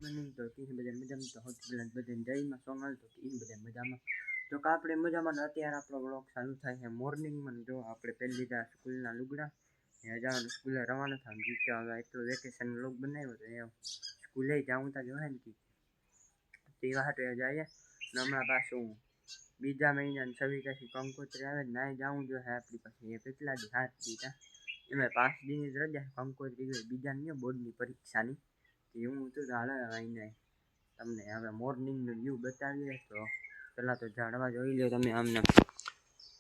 મને તો કી બધા મજામાં તો હોત પેલા બધાને જઈમાં સોંગાલ તો ઈ બધા મજામાં તો કે આપણે મજામાં અત્યારે આપણો વ્લોગ ચાલુ થાય છે મોર્નિંગમાં જો આપણે પહેલી લીધા સ્કૂલના લુગડા જવાનું સ્કૂલે રવાના થાય કે હવે એટલો વેકેશન વ્લોગ બનાવ્યો તો એમ સ્કૂલે જાઉં તા જો હે ને તે વાટે જાય ને હમણાં પાછું બીજા મહિનાની 26 કંકોત્રી આવે નાય જાઉં જો હે આપણી પાસે એ કેટલા દી 7 દીધા એમાં 5 દીની રજા કંકોત્રી ગઈ બીજા ની બોર્ડની પરીક્ષાની એવું તો હાલે આઈને તમને હવે મોર્નિંગનો વ્યૂ બતાવીએ તો પહેલાં તો ઝાડવા જોઈ લો તમે આમને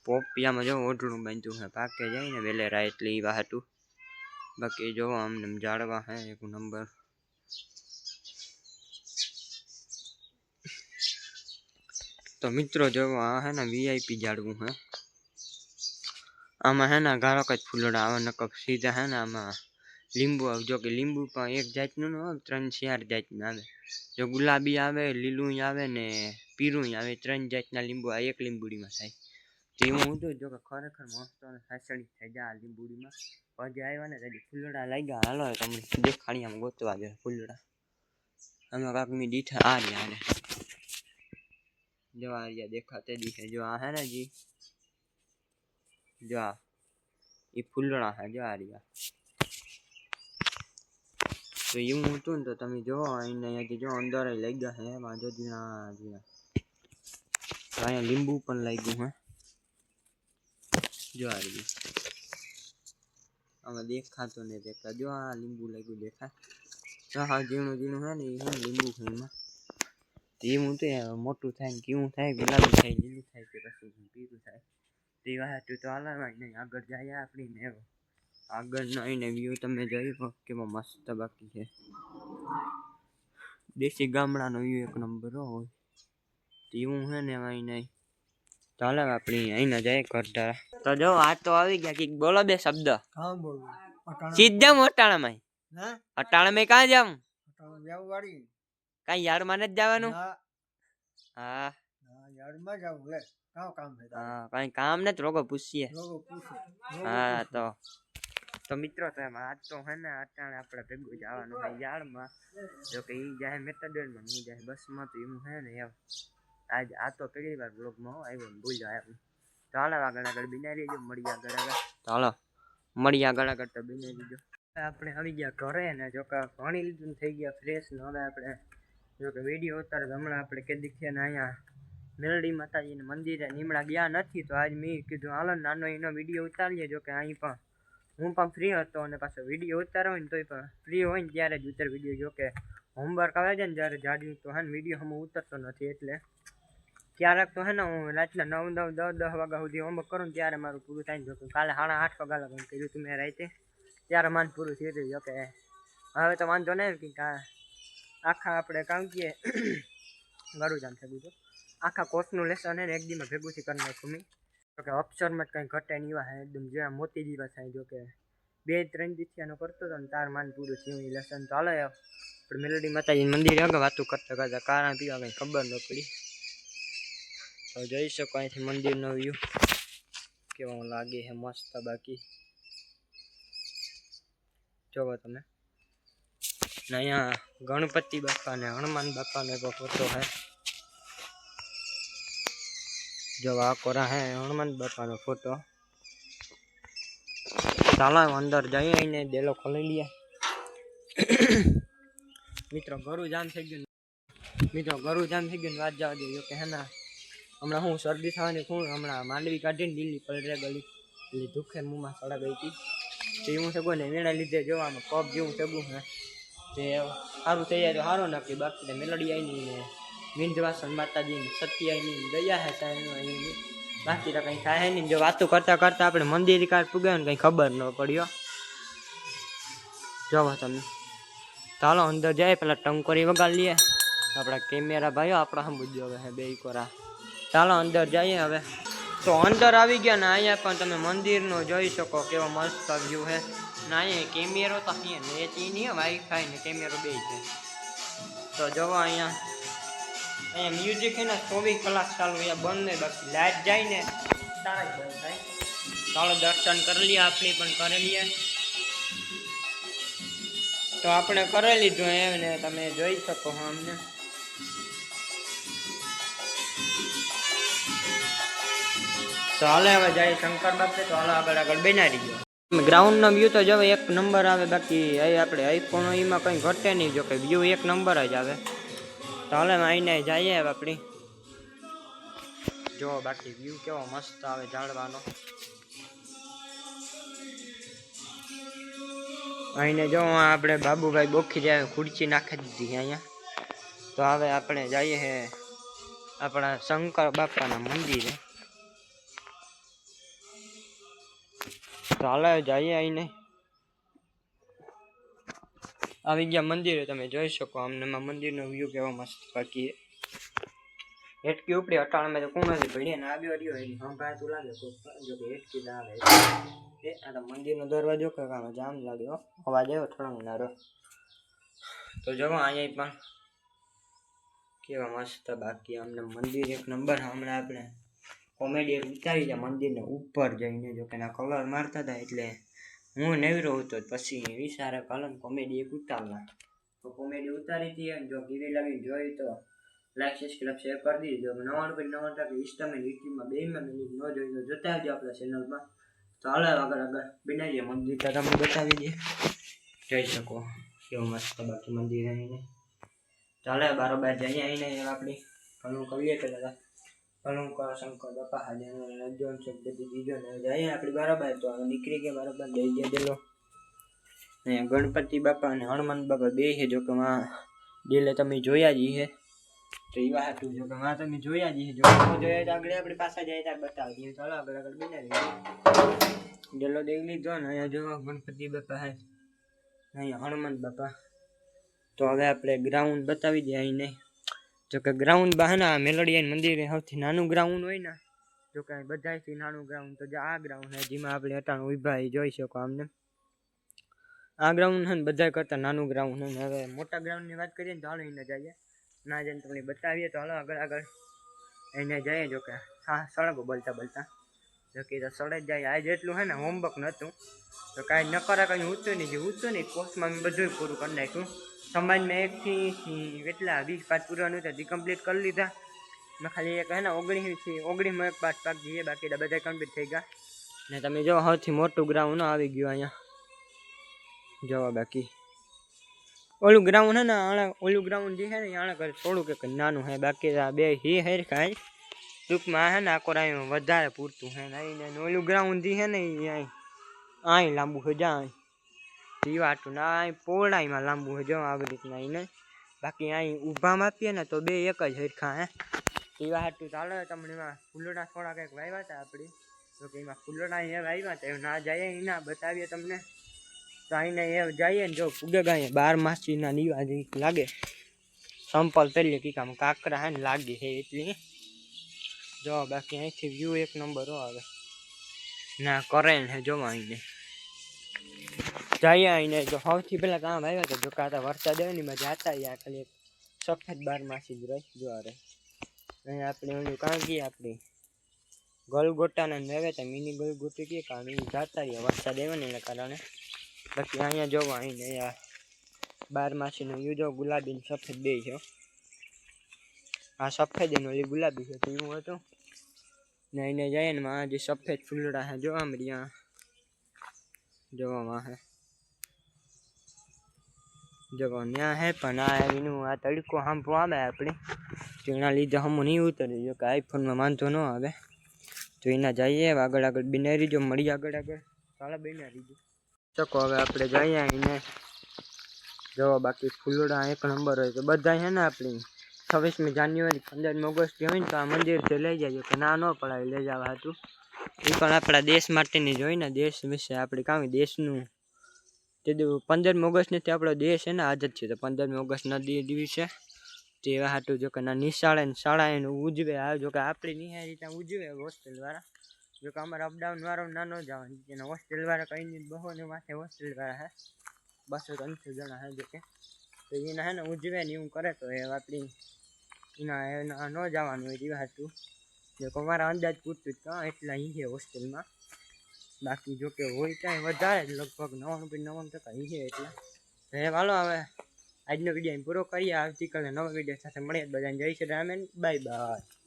પોપિયામાં જો ઓઢણું બાંધ્યું છે પાકે જાય ને વેલેરા એટલે એ વાહતું બાકી જો આમને ઝાડવા હે એક નંબર તો મિત્રો જો આ હે ને વીઆઈપી ઝાડવું હે આમાં હે ને ગાળક જ ફૂલડા આવે નકર સીધા હે ને આમાં લીંબુ આવે જો કે લીંબુ પણ એક જાતનું ન આવે 3-4 જાતના આવે જો ગુલાબી આવે લીલું આવે ને પીળું આવે 3 જાતના લીંબુ આ એક લીંબુડીમાં થાય તે હું તો જો કે ખરેખર મસ્ત અને સાસણી થઈ જાય આ લીંબુડીમાં પછી આવ્યા ને તેથી ફૂલડા લાગ્યા હાલો તમને દેખાડી આમ ગોતવા દે ફૂલડા આમાં કાકની દીઠા આ રહ્યા જો આ રહ્યા દેખાતે દીખે જો આ હે ને જી જો આ એ ફૂલડા હે જો આ રહ્યા તો એવું હતું ને તો તમે જો અહીંયાથી જો અંદર લઈ ગયા હે વાંધો જીણા તો અહીંયા લીંબુ પણ લાગ્યું હે જો આ રહ્યું આમાં દેખાતો ને દેખા જો આ લીંબુ લાગ્યું દેખાય તો હા ઝીણું ઝીણું હે ને એ લીંબુ છે એમાં એવું તો મોટું થાય ને કેવું થાય ગુલાબી થાય લીલું થાય કે પછી પીળું થાય તે વાત તો હાલવાય નહીં આગળ જાય આપણી ને આગળનો એને વ્યૂ તમે જોઈ કેવો મસ્ત બાકી છે દેશી ગામડાનો વ્યૂ એક નંબર હોય એવું હે ને અહીં નહીં ચાલે આપણી અહીં જાય ઘરડા તો જો આ તો આવી ગયા કે બોલો બે શબ્દ હા બોલ સીધા અટાણામાં હા અટાણામાં કાં જામ જાવ વાડી કાંઈ યાર માને જ જવાનું હા હા યાર્ડમાં જાવ લે કામ છે હા કાંઈ કામ ને રોગો પૂછીએ લોકો પૂછે હા તો મિત્રો તો એમ આજ તો હે ને અટાણે આપણે ભેગું જવાનું હોય યાર્ડમાં જો કે ઈ જાય મેટાડોરમાં હું જાય બસમાં તો એવું હે ને એમ આજ આ તો પહેલી વાર બ્લોગમાં આવ્યો ને ભૂલ્યો આવ્યો તો હાલો આગળ બિનારી જો મળી આગળ ચાલો મળી આગળ તો બિનારી જો આપણે આવી ગયા ઘરે ને જો કે પાણી લીધું થઈ ગયા ફ્રેશ ને હવે આપણે જો કે વિડીયો ઉતારે હમણાં આપણે કે દીખ્યા ને અહીંયા મેલડી માતાજીને મંદિરે નીમડા ગયા નથી તો આજ મેં કીધું હાલો નાનો એનો વિડીયો ઉતારીએ જો કે અહીં પણ હું પણ ફ્રી હતો અને પાછો વિડીયો ઉતારો હોય ને તોય પણ ફ્રી હોય ને ત્યારે જ ઉતાર વિડીયો જો કે હોમવર્ક આવે છે ને જ્યારે જાડ્યું તો હે ને વિડીયો હું ઉતરતો નથી એટલે ક્યારેક તો હે ને હું રાતના 9-10 વાગ્યા સુધી હોમવર્ક કરું ને ત્યારે મારું પૂરું થાય જો કે કાલે 8:30 વાગ્યા લગન કર્યું હતું મેં રાતે ત્યારે માન પૂરું થયું હતું જો કે હવે તો વાંધો નહીં કે આખા આપણે કામ કીએ ઘણું જામ થયું હતું આખા કોર્સનું લેસન હે ને એક દીમાં ભેગુંથી કરી નાખ્યું મેં જો કે અક્ષરમાં જ કંઈ ઘટે નહીં એવા હે એકદમ જેવા મોતી જેવા થાય જો કે 2-3 દિવસનો કરતો હતો ને તાર માન પૂરું થયું એ લેસન તો હાલો આપણે મેલડી માતાજી મંદિરે આગળ વાતું કરતા કરતા કારા પીવા કંઈ ખબર ન પડી તો જોઈ શકો અહીંથી મંદિરનો વ્યૂ કેવો લાગે છે મસ્ત બાકી જોવો તમે ને અહીંયા ગણપતિ બાપા ને હનુમાન બાપાનો એક ફોટો છે જો આ કોરા હે હનુમાન બાપાનો ફોટો ચાલો અંદર જઈએ ને ડેલો ખોલી લઈએ મિત્રો ઘરું જામ થઈ ગયું વાત જવા દે કે હે ના હમણાં હું શરદી થવાની હું હમણાં માંડવી કાઢીને દિલ્હી પલરે ગલી એટલે દુઃખે મુંમાં સડા ગઈ હતી તો એવું સગું ને વેણા લીધે જોવામાં પગ જેવું સગું હે તે સારું થઈ જાય તો સારું નાખી બાકી મેલડી આવીની ને વિંધવાસન માતાજીની સત્યાઈની દયા હે સાહેબ બાકી તો કંઈ થાય નહીં જો વાતો કરતાં કરતાં આપણે મંદિર કાઢ પૂગ્યા ને કંઈ ખબર ન પડ્યો જોવો તમે ચાલો અંદર જાય પેલા ટંકોરી વગાડ લઈએ આપણા કેમેરા ભાઈઓ આપણા હમ બુદ્ધિ હવે હે બે કોરા ચાલો અંદર જઈએ હવે તો અંદર આવી ગયા ને અહીંયા પણ તમે મંદિરનો જોઈ શકો કેવો મસ્ત વ્યૂ છે ને અહીંયા કેમેરો તો અહીંયા નેટ નહીં વાઈફાઈ ને કેમેરો બે છે તો જોવો અહીંયા મ્યુઝિક છે ને 24 કલાક ચાલુ અહીંયા બંધ નહીં બાકી લાઈટ જાય ને તારા જ બંધ થાય ચાલો દર્શન કરી લઈએ આપણી પણ કરી લઈએ તો આપણે કરી લીધું એમ ને તમે જોઈ શકો છો અમને. તો હાલે હવે જાય શંકર બાપે. તો હાલો આગળ બનાવી દો. ગ્રાઉન્ડનો વ્યૂ તો જો એક નંબર આવે. બાકી આપણે આઈફોન એમાં કંઈ ઘટે નહીં. જો કે વ્યૂ એક નંબર જ આવે. તો હાલે આઈને જઈએ આપણી. જો બાકી વ્યૂ કેવો મસ્ત આવે ઝાડવાનો. અહીંને જો આપણે બાબુભાઈ બોખી જાય ખુરચી નાખી દીધી અહીંયા. તો હવે આપણે જઈએ હે આપણા શંકર બાપાના મંદિરે. તો હાલે જઈએ આઈને. આવી ગયા મંદિરે. તમે જોઈ શકો અમને મંદિરનો વ્યૂ કેવો મસ્ત. બાકી હેટકી ઉપડી અટાણામાં તો કુણાલી પડી ને આવ્યો રહ્યો એની સંભાળતું લાગે. જો કે હેટકી ના આવે. આ તો મંદિરનો દરવાજો કે કામ જામ લાગ્યો. અવાજ આવ્યો ઠળંગનારો. તો જો અહીંયા પણ કેવા મસ્ત. બાકી અમને મંદિર એક નંબર. હમણાં આપણે કોમેડી ઉતારી જાય મંદિરને ઉપર જઈને. જો કે ના કલર મારતા હતા એટલે હું નેવરો હતો. પછી વિચારે કલર કોમેડી એક ઉતારવા. તો કોમેડી ઉતારી હતી. જો ગીરી લાગી જોઈ તો લાઈક સબસ્ક્રાઇબ શેર કરી દીજો. 99.99% ઇન્સ્ટામાં યુટ્યુબમાં બેમાં મિનિટ ન જોઈ તો જોતા આવજો આપણા ચેનલમાં. તો હાલો આગળ બનાવીએ મંદિર. તો તમને બતાવી દઈએ. જોઈ શકો કેવું મસ્ત બાકી મંદિર આવીને. ચાલે બારોબાર જઈએ આવીને આપણી કલું કરીએ પેલા. કલું કરો શંકર બાપા હાજર રજન છે બધી દીજો ને જઈએ આપણી બારોબાર. તો નીકળી ગયા બારોબાર. જઈ ગયા દેલો. અહીંયા ગણપતિ બાપા અને હનુમાન બાપા બે છે. જો કે ડેલે તમે જોયા જ છે. તો એ વાત જો કે તમે જોયા જ છે. જો જોયા તો આગળ આપણી પાસે જાય ત્યારે બતાવી દઈએ. ચાલો આગળ બનાવી ડેલો દેખ લીધો ને. અહીંયા જો ગણપતિ બાપા હે. અહીંયા હનુમાન બાપા. તો હવે આપણે ગ્રાઉન્ડ બતાવી દઈએ અહીં નહીં. જો કે ગ્રાઉન્ડ બહાના મેલડીયા મંદિર સૌથી નાનું ગ્રાઉન્ડ હોય ને. જો કે બધાથી નાનું ગ્રાઉન્ડ તો આ ગ્રાઉન્ડ છે જેમાં આપણે અટાણું ઉભા જોઈ શકો અમને. આ ગ્રાઉન્ડ છે ને બધા કરતાં નાનું ગ્રાઉન્ડ છે. હવે મોટા ગ્રાઉન્ડની વાત કરીએ ને તો હાલો એને જઈએ. ના જઈને તમને બતાવીએ. તો હાલો આગળ એને જઈએ. જો કે હા સળગો બોલતા જો કે સળે જ જાય. આ જેટલું છે ને હોમવર્ક નહોતું તો કાંઈ ન કરે કંઈ ઊંચું નહીં કોર્સમાં મેં બધું પૂરું કરી નાખ્યું. સમાજમાં 1 થી કેટલા 20 પાઠ પૂરવાનું હતા તે કમ્પ્લીટ કરી લીધા. મેં ખાલી એક હે ને 19 એક પાઠ બાકી છે. બાકી બધા કમ્પ્લીટ થઈ ગયા. ને તમે જો સૌથી મોટું ગ્રાઉન્ડ આવી ગયું અહીંયા. જોવા બાકી ઓલું ગ્રાઉન્ડ હે ને ઓલું ગ્રાઉન્ડ જે છે ને આણે કરે થોડુંક એક નાનું છે. બાકી આ બે હરખા ટૂંકમાં હે ને આકોરાયું વધારે પૂરતું છે ને. ઓલું ગ્રાઉન્ડ જે છે ને એ અહીં લાંબુ છે. જ્યાં જીવાટું ના અહીં પોળાઈમાં લાંબુ છે. જો આવી રીતના એને. બાકી અહીં ઊભા માપીએ ને તો બે એક જ હરખા હે. જીવાટું ચાલો તમને એમાં ફૂલડા થોડા કંઈક વાવ્યા હતા આપણી. તો કે એમાં ફૂલડા એ વાવ્યા હતા. ના જાય એના બતાવીએ તમને. તો અહીંને એ જઈએ ને જો ફૂગે ગાઈએ 12 માસીના દીવા જે લાગે. સંપલ પહેરીએ કે કામ કાંકરા હે ને લાગે છે એટલી. જો બાકી અહીંથી વ્યૂ એક નંબર આવે ના કરે ને જોવા આવીને જઈએ. આવીને જો સૌથી પહેલાં કામ આવ્યા હતા. જો કાતા વરસાદ આવે ને મજા હતા. યા ખાલી સફેદ 12 માસી જ રહી જોવા રહે. અહીંયા આપણે ઓલું કાંકી આપણી ગલગોટાના આવ્યા હતા. મિની ગલગોટી કે કામ એ જતા રહ્યા વરસાદ આવ્યો ને એના કારણે. બાકી અહીંયા જોવા આવીને અહીંયા 12 માસીનું યુ જો ગુલાબી ને સફેદ બે છે. આ સફેદ એનું ઓલી ગુલાબી છે. તો એવું હતું ને. એને જાય ને આ જે સફેદ ફૂલડા છે જો આમ રહ્યા જોવામાં હે. જો ત્યાં હે પણ આ એનું આ તડકો સાંભો આવે આપણે તો એના લીધે હમું નહીં ઉતરે. જો કે આઈફોનમાં વાંધો ન આવે. તો એના જઈએ આગળ બનાવી રહીજો. મળી આગળ ચાલો બનાવી રહીજો. ચકો હવે આપણે જઈએ એને જો. બાકી ફૂલડા એક નંબર હોય તો બધા છે ને આપણી 26મી જાન્યુઆરી 15મી ઓગસ્ટ હોય ને તો આ મંદિરથી લઈ જાય. કે ના ન પડાય લઈ જવા હતું. એ પણ આપણા દેશ માટેની જ હોય ને. દેશ વિશે આપણે કામ દેશનું તે 15મી ઓગસ્ટથી આપણો દેશ છે ને આઝાદ છે. તો 15મી ઓગસ્ટના દિવસે તે એવા હાટું જો કે ના નિશાળે ને શાળા એનું ઉજવે. જો કે આપણી નિહારી ત્યાં ઉજવે હોસ્ટેલવાળા. જો કે અમારા અપડાઉન વાળો ના ન જવાનું. એના હોસ્ટેલવાળા કંઈ નહીં. બહોને માથે હોસ્ટેલવાળા હે 200-300 જણા હે. જો કે તો એના હે ને ઉજવે ને એવું કરે તો એ આપણી એના ન જવાનું હોય એવા હાટું. જો કે અમારા અંદાજ પૂરતું જ કાં એટલા અહીં છે હોસ્ટેલમાં. બાકી જો કે હોય ત્યાં વધારે જ લગભગ 99.99% છે. એટલે હે હાલો હવે આજનો વિડીયો પૂરો કરીએ. આવતીકાલે નવા વિડીયો સાથે મળીએ. બધાને જય શ્રી રામ, બાય બાય.